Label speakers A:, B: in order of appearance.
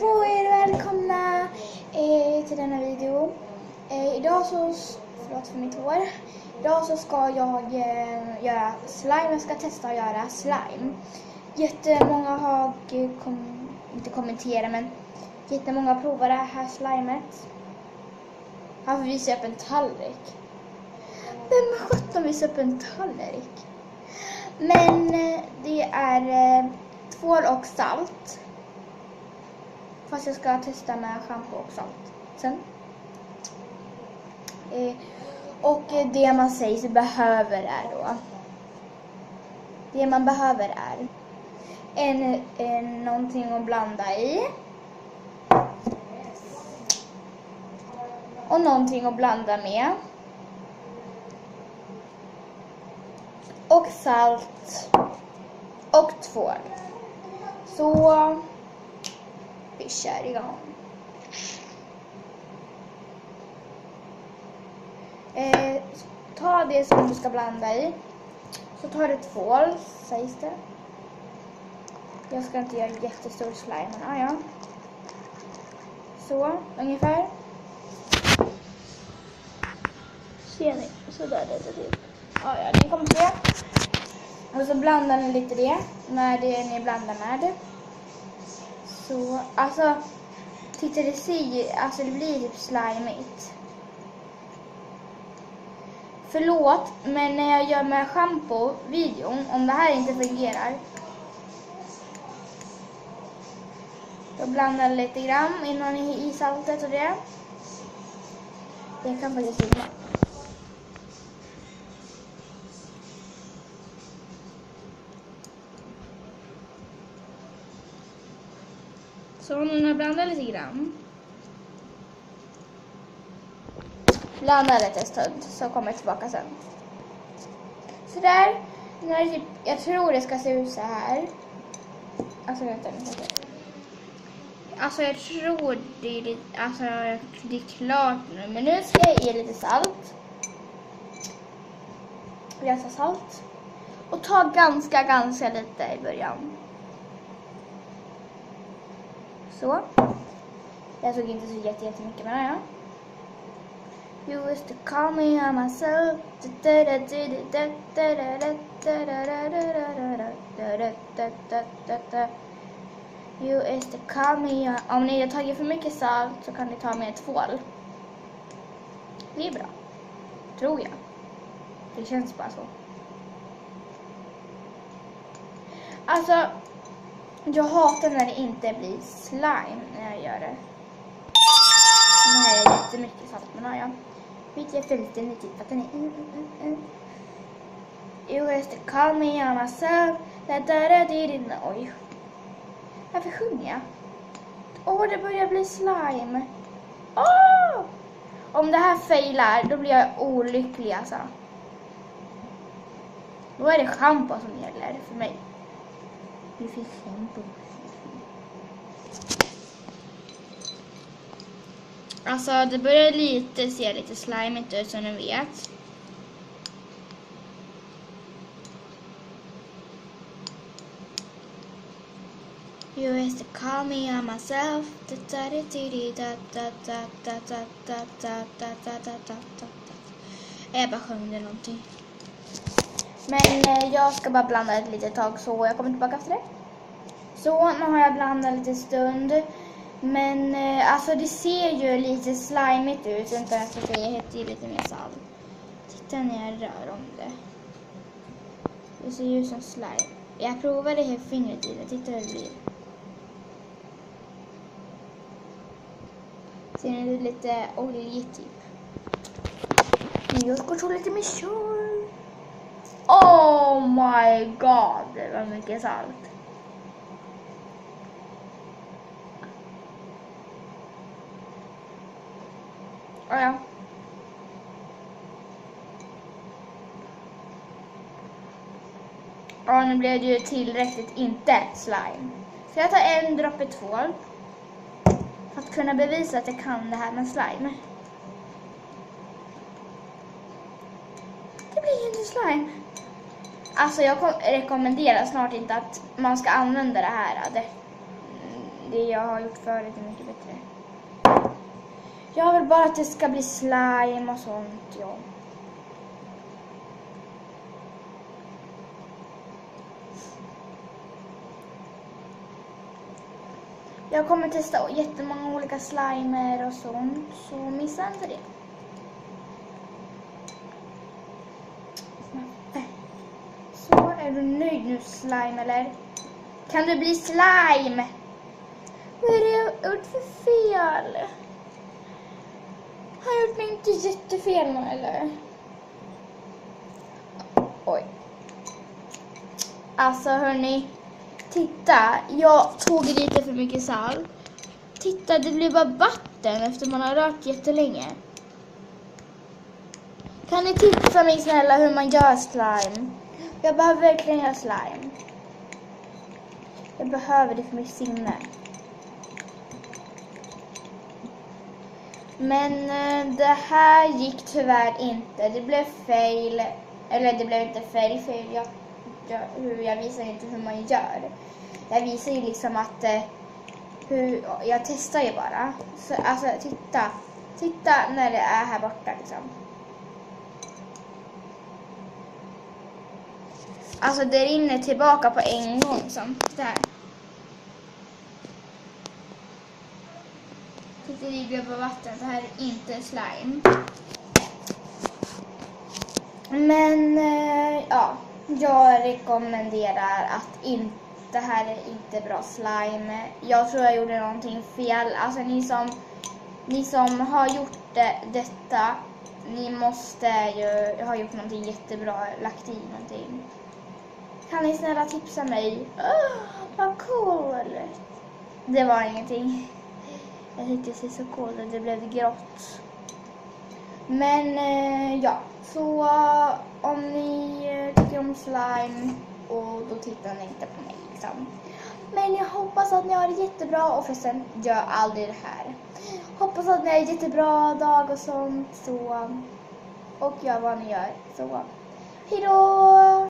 A: på er, välkomna till denna video. Idag så, förlåt för mitt hår. Idag så ska jag göra slime, jag ska testa att göra slime. Jättemånga har inte kommenterat, men jättemånga provar det här slimet. Han får visa upp en tallrik. Vem sjutton visar upp en tallrik? Men det är tvål och salt. Fast jag ska testa med shampoo och salt sen. Och det man säger sig behöver är då. Det man behöver är någonting att blanda i. Och någonting att blanda med. Och salt. Och tvål. Så vi kör igång. Ta det som du ska blanda i. Så tar du tvål, sägs det. Jag ska inte göra jättestor slime, men ja. Så, ungefär. Ser ni? Så där är det typ. Ja, ni kommer se. Och så blandar ni lite det med det ni blandar med. Så, alltså, titta det ser, alltså det blir typ slimeigt. Förlåt, men när jag gör med shampoo-videon, om det här inte fungerar, då blandar jag lite grann innan i saltet och det. Jag kan faktiskt filma. Så när jag blandar lite grann. Blanda lite stund, så kommer jag tillbaka sen. Så där, när typ, jag tror det ska se ut så här. Alltså vänta. Alltså jag tror det är lite, alltså det är klart nu. Men nu ska jag ge lite salt. Jäsa salt. Och ta ganska lite i början. Så. Jag tog inte så jättemycket, men ja. You used to call me on myself. You used to call me on... Om ni har tagit för mycket salt så kan ni ta med tvål. Det är bra. Tror jag. Det känns bara så. Alltså, jag hatar när det inte blir slime när jag gör det. Nu har jag jättemycket salt, men ja. Vet jag fälten lite för att den är... You used to call me on myself. Oj. Varför sjunger jag? Det börjar bli slime. Om det här failar, då blir jag olycklig alltså. Då är det shampoo som gäller för mig. Vi fick shampoo. Alltså det börjar se lite slimigt ut som ni vet. You used to call me on myself. Jag bara sjöng någonting. Men jag ska bara blanda ett litet tag, så jag kommer tillbaka efter det. Så nu har jag blandat lite stund. Men alltså det ser ju lite slimigt ut. Vänta, jag ska ge lite mer salt. Titta när jag rör om det. Det ser ju ut som slime. Jag provade här fingret i det. Titta hur det blir. Ser ni det lite oljigt typ. Men jag ska ta lite mer kör. Oh my god, det var mycket salt. Ja. Nu blev det ju tillräckligt inte slime. Så jag tar en droppe tvål. För att kunna bevisa att jag kan det här med slime. Det blir inte slime. Alltså jag rekommenderar snart inte att man ska använda det här. det jag har gjort förut är mycket bättre. Jag vill bara att det ska bli slime och sånt, ja. Jag kommer testa jättemånga olika slimer och sånt, så missa inte det. Så, är du nöjd nu, slime, eller? Kan du bli slime? Vad är det jag har gjort för fel? Har jag gjort mig inte jättefel nu, eller? Oj. Alltså, hörni. Titta, jag tog lite för mycket salt. Titta, det blir bara vatten efter man har rört jättelänge. Kan ni tipsa mig snälla hur man gör slime? Jag behöver verkligen göra slime. Jag behöver det för mitt sinne. Men det här gick tyvärr inte. Det blev fail. Eller det blev inte fail för jag visar inte hur man gör. Jag visar ju liksom att jag testar ju bara. Så, alltså titta när det är här borta liksom. Alltså det rinner tillbaka på en gång som där. Titta, det ligger på vatten. Det här är inte slime. Men ja, jag rekommenderar att det här är inte bra slime. Jag tror jag gjorde någonting fel. Alltså ni som har gjort detta, ni måste ju ha gjort någonting jättebra, lagt i någonting. Kan ni snälla tipsa mig? Vad cool! Det var ingenting. Jag tyckte det ser så coolt att det blev grått. Men ja, så om ni tycker om slime, och då tittar ni inte på mig liksom. Men jag hoppas att ni har det jättebra, och förresten, gör aldrig det här. Hoppas att ni har en jättebra dag och sånt, så, och gör vad ni gör. Så, hejdå!